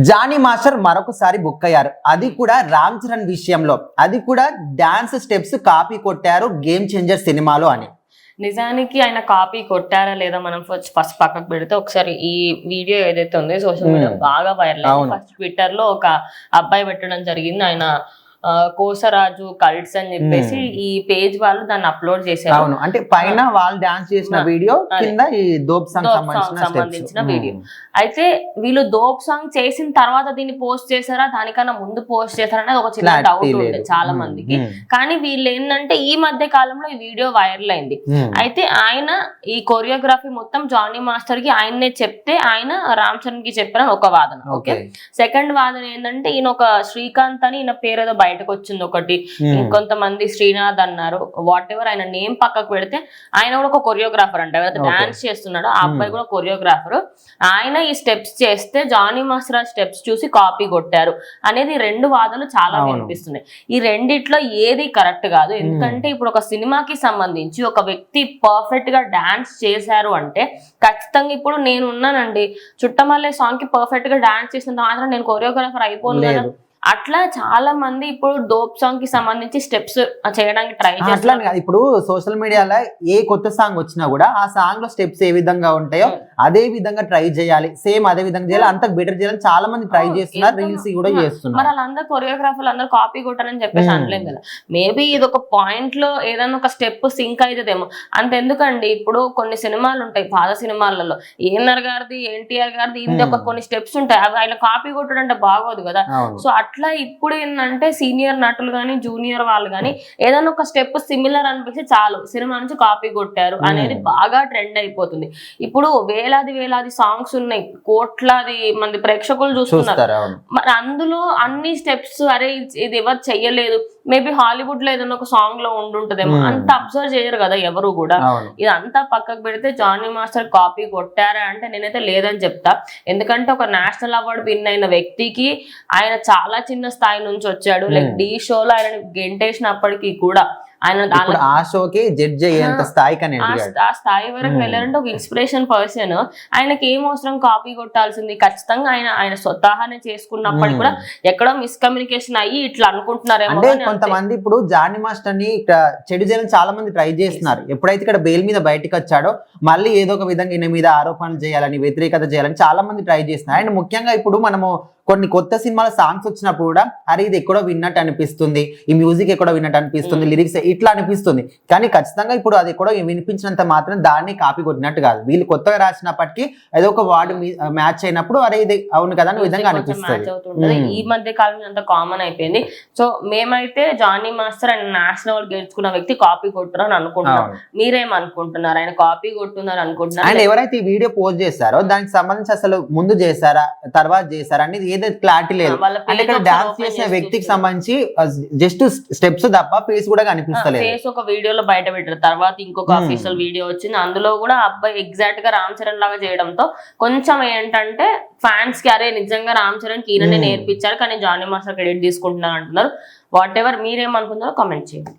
Johnny master మరొకసారి book అయ్యారు. అది కూడా రామ్ చరణ్ విషయంలో, అది కూడా డాన్స్ స్టెప్స్ కాపీ కొట్టారు గేమ్ చేంజర్ సినిమాలో అని. నిజానికి ఆయన కాపీ కొట్టారా లేదా మనం ఫస్ట్ పక్కకు పెడితే ఒకసారి ఈ వీడియో ఏదైతే ఉందో సోషల్ మీడియా బాగా వైరల్ అయింది. ఫస్ట్ ట్విట్టర్ లో ఒక అబ్బాయి పెట్టడం జరిగింది. ఆయన కోసరాజు కల్ట్స్ అని చెప్పేసి ఈ పేజ్ వాళ్ళు దాన్ని అప్లోడ్ చేశారు. అవును, అంటే పైన వాళ్ళు డాన్స్ చేసిన వీడియో, కింద ఈ దోప్ సాంగ్ సంబంధించిన వీడియో. అయితే వీళ్ళు దోప్ సాంగ్ చేసిన తర్వాత దీన్ని పోస్ట్ చేశారా, దానికన్నా ముందు పోస్ట్ చేశారా అనేది ఒక చిన్న డౌట్ ఉంది చాలా మందికి. కానీ వీళ్ళు ఏంటంటే ఈ మధ్య కాలంలో ఈ వీడియో వైరల్ అయింది. అయితే ఆయన ఈ కొరియోగ్రఫీ మొత్తం జానీ మాస్టర్ కి ఆయన్నే చెప్తే ఆయన రామ్ చరణ్ కి చెప్పిన ఒక వాదన. ఓకే, సెకండ్ వాదన ఏంటంటే ఈయన ఒక శ్రీకాంత్ అని ఈయన పేరు ఏదో బయటకు వచ్చింది ఒకటి, ఇంకొంతమంది శ్రీనాథ్ అన్నారు, వాట్ ఎవర్. ఆయన నేమ్ పక్కకు పెడితే ఆయన కూడా ఒక కొరియోగ్రాఫర్ అంట, ఎవరైతే డాన్స్ చేస్తున్నాడో ఆ అబ్బాయి కూడా కొరియోగ్రాఫర్. ఆయన ఈ స్టెప్స్ చేస్తే జానీ మాస్టర్ స్టెప్స్ చూసి కాపీ కొట్టారు అనేది రెండు వాదనలు చాలా వినిపిస్తున్నాయి. ఈ రెండిట్లో ఏది కరెక్ట్ కాదు. ఎందుకంటే ఇప్పుడు ఒక సినిమాకి సంబంధించి ఒక వ్యక్తి పర్ఫెక్ట్ గా డాన్స్ చేశారు అంటే ఖచ్చితంగా ఇప్పుడు నేను ఉన్నానండి, చుట్టమల్లే సాంగ్ కి పర్ఫెక్ట్ గా డాన్స్ చేసినంత మాత్రం నేను కొరియోగ్రాఫర్ అయిపోను కదా. అట్లా చాలా మంది ఇప్పుడు డోప్ సాంగ్ కి సంబంధించి స్టెప్స్ చేయడానికి ట్రై చేస్తారు. ఇప్పుడు సోషల్ మీడియాలో ఏ కొత్త సాంగ్ వచ్చినా కూడా ఆ సాంగ్ లో స్టెప్స్ ఏ విధంగా ఉంటాయో అదే విధంగా ట్రై చేయాలి, సేమ్ అదే విధంగా చేయాలి, అంత బెటర్ చేయాలని చాలా మంది ట్రై చేస్తున్నారు, రీల్స్ కూడా చేస్తున్నారు. మరి వాళ్ళందరూ కొరియోగ్రాఫర్లు అందరూ కాపీ కొట్టారని చెప్పేసి అనలేం కదా. మేబీ ఇది ఒక పాయింట్ లో ఏదైనా ఒక స్టెప్ సింక్ అవుతుందేమో. అంతెందుకండి, ఇప్పుడు కొన్ని సినిమాలు ఉంటాయి పాత సినిమాలలో, ఏఎన్ఆర్ గారిది ఎన్టీఆర్ గారిది ఇది ఒక కొన్ని స్టెప్స్ ఉంటాయి, అవి ఆయన కాపీ కొట్టడం అంటే బాగోదు కదా. సో అట్లా ఇప్పుడు ఏంటంటే సీనియర్ నటులు కానీ జూనియర్ వాళ్ళు కానీ ఏదైనా ఒక స్టెప్ సిమిలర్ అనిపిస్తే చాలు సినిమా నుంచి కాపీ కొట్టారు అనేది బాగా ట్రెండ్ అయిపోతుంది. ఇప్పుడు వేలాది సాంగ్స్ ఉన్నాయి, కోట్లాది మంది ప్రేక్షకులు చూస్తున్నారు. మరి అందులో అన్ని స్టెప్స్ అరే ఇది ఎవరు చెయ్యలేదు, మేబీ హాలీవుడ్ లో ఏదైనా ఒక సాంగ్ లో ఉండుంటదేమో, అంత అబ్జర్వ్ చేయరు కదా ఎవరు కూడా. ఇదంతా పక్కకు పెడితే జానీ మాస్టర్ కాపీ కొట్టారా అంటే నేనైతే లేదని చెప్తా. ఎందుకంటే ఒక నేషనల్ అవార్డు విన్ అయిన వ్యక్తికి ఆయన చాలా చిన్న స్థాయి నుంచి వచ్చాడు. లైక్ డి షోలో ఆయన గెంటేసినప్పటికీ కూడా ఆయన ఆ షోకి జడ్జ్ అయ్యేంత స్థాయికి ఆ స్థాయి వరకు వెళ్ళారంటే ఒక ఇన్స్పిరేషన్ పర్సన్. ఆయనకి ఏం అవసరం కాపీ కొట్టాల్సింది? ఖచ్చితంగా ఆయన స్వతహానే చేసుకున్నప్పటికీ కూడా ఎక్కడో మిస్కమ్యూనికేషన్ అయ్యి ఇట్లా అనుకుంటున్నారేమో. అంటే కొంతమంది ఇప్పుడు జానీ మాస్టర్ ని చెడు చేయాలని చాలా మంది ట్రై చేస్తున్నారు. ఎప్పుడైతే ఇక్కడ బెయిల్ మీద బయటకు వచ్చాడో మళ్ళీ ఏదో ఒక విధంగా ఈయన మీద ఆరోపణలు చేయాలని, వ్యతిరేకత చేయాలని చాలా మంది ట్రై చేస్తున్నారు. అండ్ ముఖ్యంగా ఇప్పుడు మనము కొన్ని కొత్త సినిమాల సాంగ్స్ వచ్చినప్పుడు కూడా అరే ఇది ఎక్కడో విన్నట్టు అనిపిస్తుంది, ఈ మ్యూజిక్ ఎక్కడో విన్నట్టు అనిపిస్తుంది, లిరిక్స్ ఇట్లా అనిపిస్తుంది. కానీ ఖచ్చితంగా ఇప్పుడు అది ఎక్కడో వినిపించినంత మాత్రం దాన్ని కాపీ కొట్టినట్టు కాదు. వీళ్ళు కొత్తగా రాసినప్పటికీ ఏదో ఒక వర్డ్ మ్యాచ్ అయినప్పుడు అరే ఇది అవును కదా అని విధంగా అనిపిస్తుంది. ఈ మధ్య కాలం అంత కామన్ అయిపోయింది. సో మేమైతే జానీ మాస్టర్ ఆయన నేషనల్ అవార్డు గెలుచుకున్న వ్యక్తి కాపీ కొట్టారు అని అనుకుంటున్నాం. మీరేమనుకుంటున్నారు? ఆయన కాపీ కొట్టున్నారు అనుకుంటున్నారు? అండ్ ఎవరైతే ఈ వీడియో పోస్ట్ చేస్తారో దానికి సంబంధించి అసలు ముందు చేశారా తర్వాత చేశారా అనేది ఏదైతే క్లారిటీ లేదు. అంటే ఇక్కడ డాన్స్ చేసిన వ్యక్తికి సంబంధించి జస్ట్ స్టెప్స్ తప్ప ఫేస్ కూడా కనిపిస్తలేదు. ఫేస్ ఒక వీడియోలో బయట పెట్టారు, తర్వాత ఇంకొక అఫీషియల్ వీడియో వచ్చింది, అందులో కూడా అబ్బాయి ఎగ్జాక్ట్ గా రామ్ చరణ్ లాగా చేయడంతో కొంచెం ఏంటంటే ఫ్యాన్స్ కి అరే నిజంగా రామ్ చరణ్ కి ఈయననే నేర్పించారు కానీ జానీ మాస్టర్ క్రెడిట్ తీసుకుంటున్నారు అంటున్నారు. వాట్ ఎవర్ మీరేమనుకుంటారో కామెంట్ చేయండి.